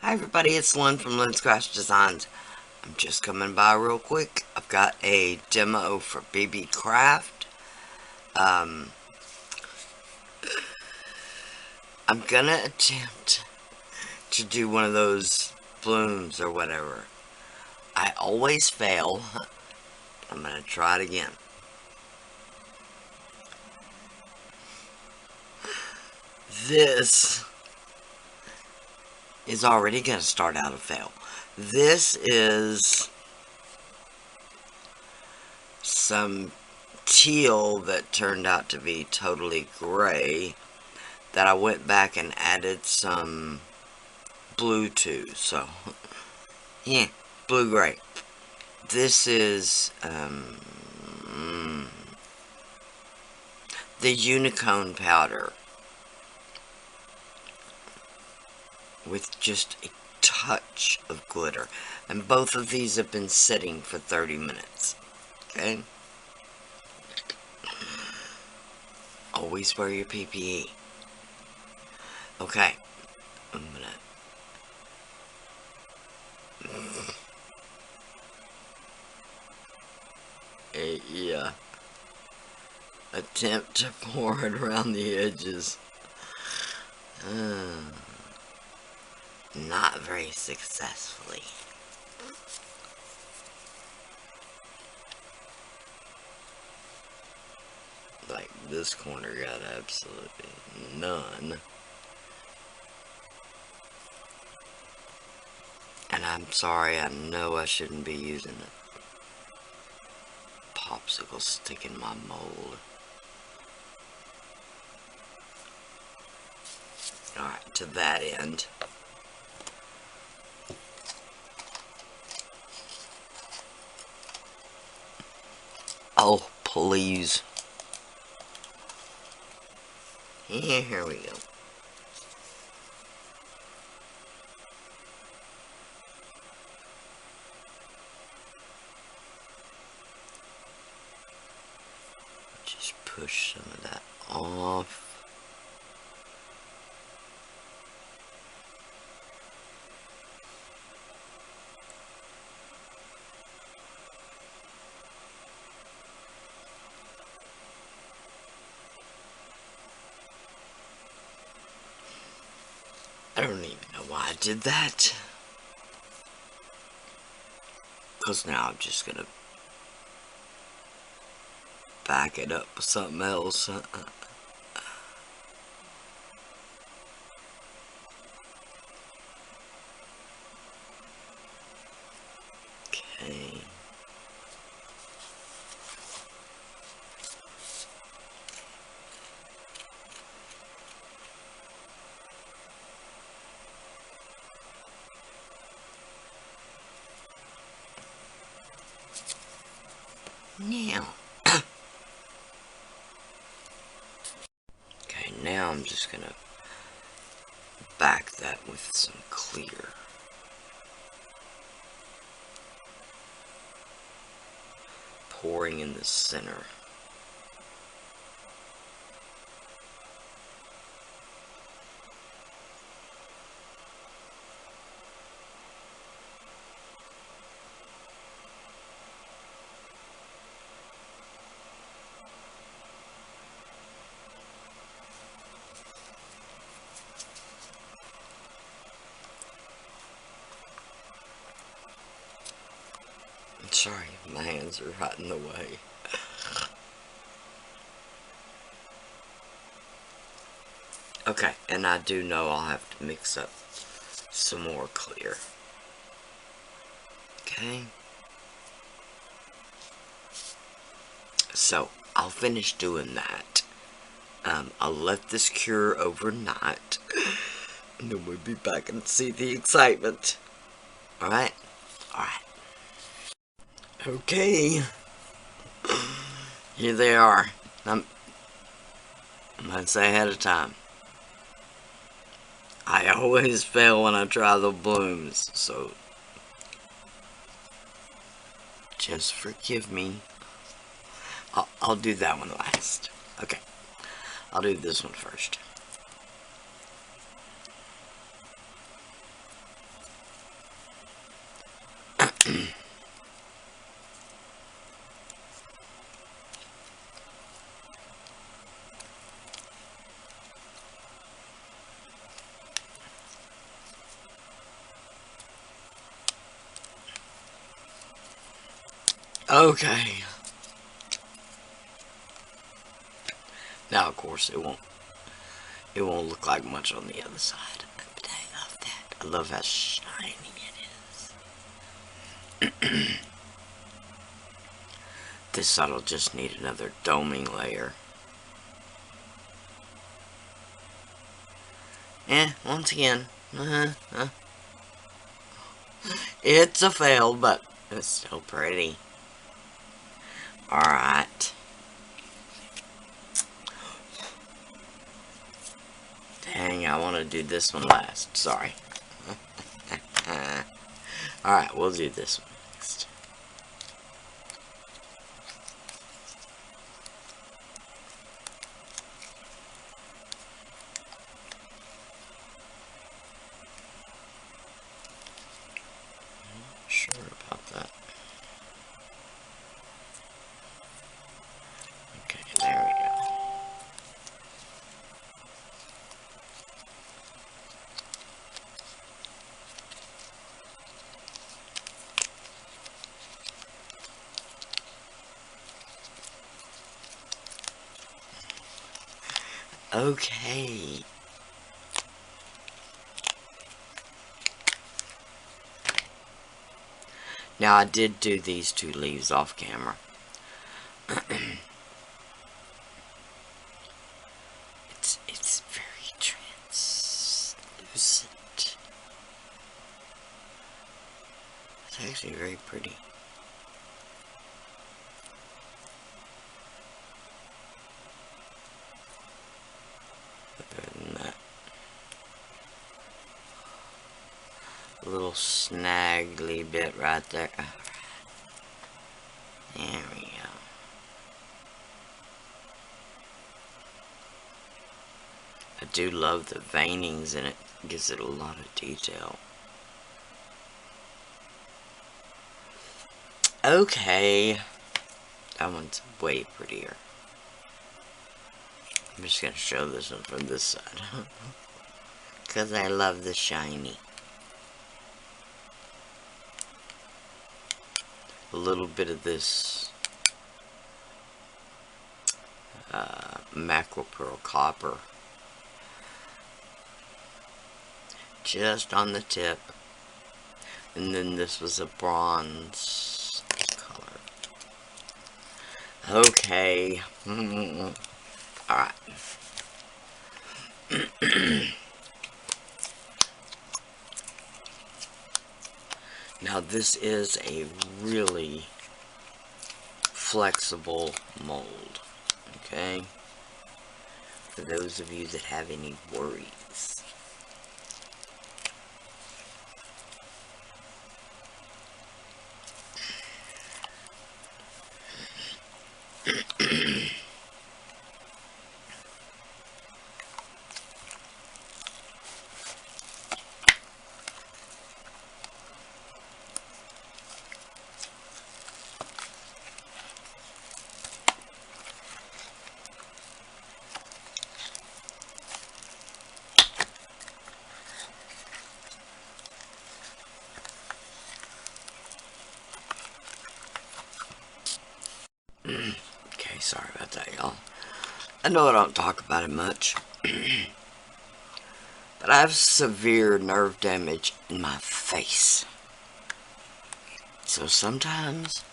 Hi everybody, it's Lyn from Lyn's Designs. I'm just coming by real quick. I've got a demo for Beebeecraft. I'm gonna attempt to do one of those blooms or whatever. I always fail. I'm gonna try it again. This is already gonna start out a fail. This is some teal that turned out to be totally gray that I went back and added some blue to. So, yeah, blue-gray. This is the Unicorn powder with just a touch of glitter. And both of these have been sitting for 30 minutes. Okay? Always wear your PPE. Okay. I'm gonna... yeah. Attempt to pour it around the edges. Not very successfully. Like, this corner got absolutely none. And I'm sorry, I know I shouldn't be using a popsicle stick in my mold. Alright, to that end. Oh, please. Here we go. Just push some of that off. I don't even know why I did that. Because now I'm just gonna back it up with something else. Okay. Now. Okay, now I'm just gonna back that with some clear. Pouring in the center. Sorry, my hands are right in the way. Okay, and I do know I'll have to mix up some more clear. Okay. So, I'll finish doing that. I'll let this cure overnight. And then we'll be back and see the excitement. Alright? Alright. Okay. Here they are. I'm gonna say ahead of time. I always fail when I try the blooms, so just forgive me. I'll do that one last. Okay. I'll do this one first. Okay. Now, of course, it won't look like much on the other side. But I love that. I love how shiny it is. This side will just need another doming layer. Once again, it's a fail, but it's still pretty. Alright. Dang, I want to do this one last. Sorry. Alright, we'll do this one next. Not sure about that. Okay, there we go. Okay. Now I did do these two leaves off camera. It's very translucent. It's actually very pretty. Other than that, a little snaggly bit right there. There we go. I do love the veinings in it. It gives it a lot of detail. Okay. That one's way prettier. I'm just going to show this one from this side. Because I love the shiny. A little bit of this mackerel pearl copper. Just on the tip. And then this was a bronze color. Okay. Alright. Now this is a really flexible mold. Okay? For those of you that have any worries. Okay, sorry about that, y'all. I know I don't talk about it much, but I have severe nerve damage in my face. So sometimes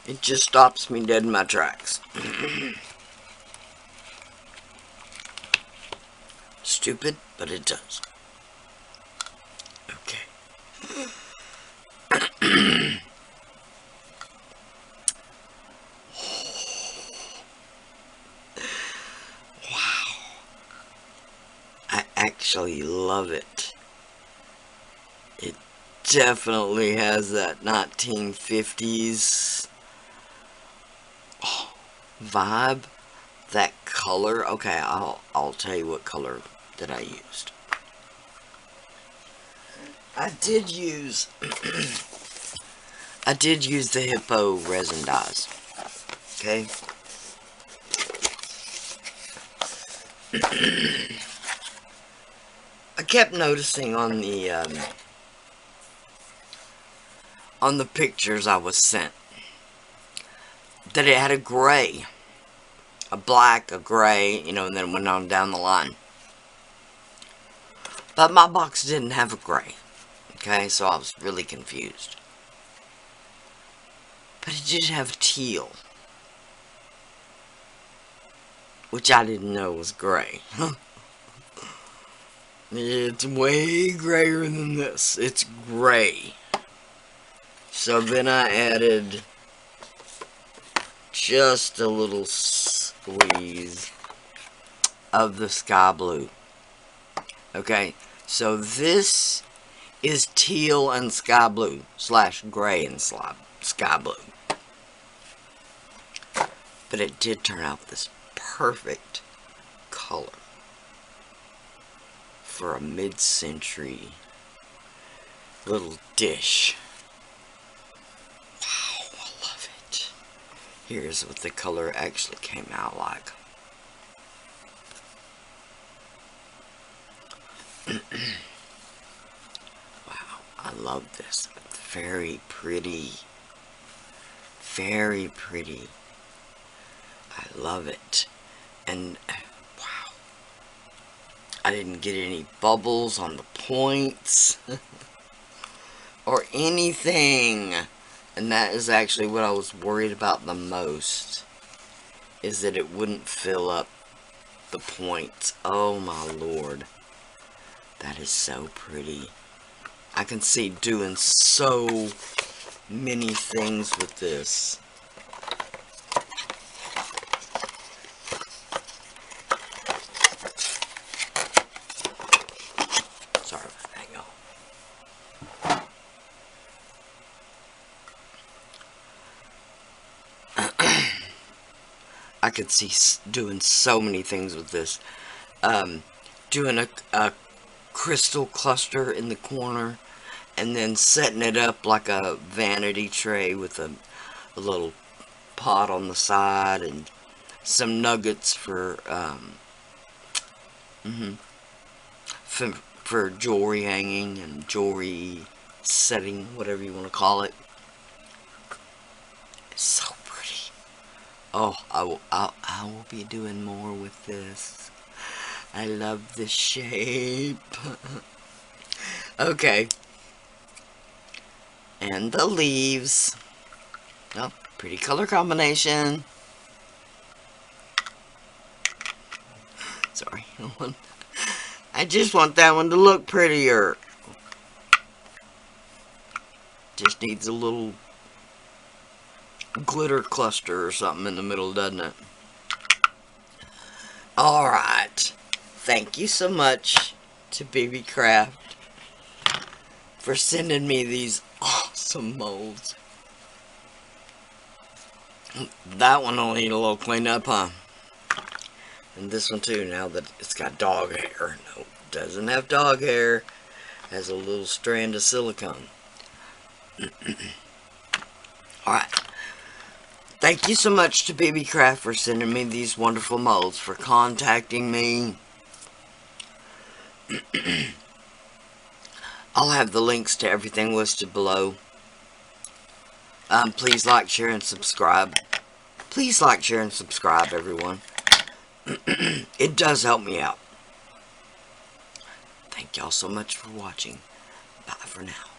it just stops me dead in my tracks. Stupid, but it does. Okay. Wow. I actually love it. It definitely has that 1950s vibe. That color. Okay, I'll tell you what color that I used. I did use the Hippo resin dyes. Okay. I kept noticing on on the pictures I was sent that it had a gray, a black, a gray, you know, and then went on down the line. But my box didn't have a gray. Okay, so I was really confused. But it did have teal, which I didn't know was gray. It's way grayer than this. It's gray. So then I added just a little squeeze of the sky blue. Okay, so this is teal and sky blue / gray and sky blue. But it did turn out this perfect color for a mid-century little dish. Wow, I love it. Here's what the color actually came out like. Wow, I love this. Very pretty. Very pretty. I love it. And wow, I didn't get any bubbles on the points or anything. And that is actually what I was worried about the most, is that it wouldn't fill up the points. Oh my lord, that is so pretty. I can see doing so many things with this. Sorry about that, y'all. I could see doing so many things with this. Doing a crystal cluster in the corner, and then setting it up like a vanity tray with a little pot on the side, and some nuggets for for jewelry hanging and jewelry setting, whatever you want to call it. It's so pretty. Oh, I will be doing more with this. I love the shape. Okay. And the leaves. Oh, pretty color combination. Sorry. I just want that one to look prettier. Just needs a little glitter cluster or something in the middle, doesn't it? Alright. Thank you so much to Beebeecraft for sending me these awesome molds. That one will need a little cleanup, huh? And this one too, now that it's got dog hair. No, doesn't have dog hair. Has a little strand of silicone. Alright. Thank you so much to Beebeecraft for sending me these wonderful molds, for contacting me. I'll have the links to everything listed below. Please like, share, and subscribe. Please like, share, and subscribe, everyone. It does help me out. Thank y'all so much for watching. Bye for now.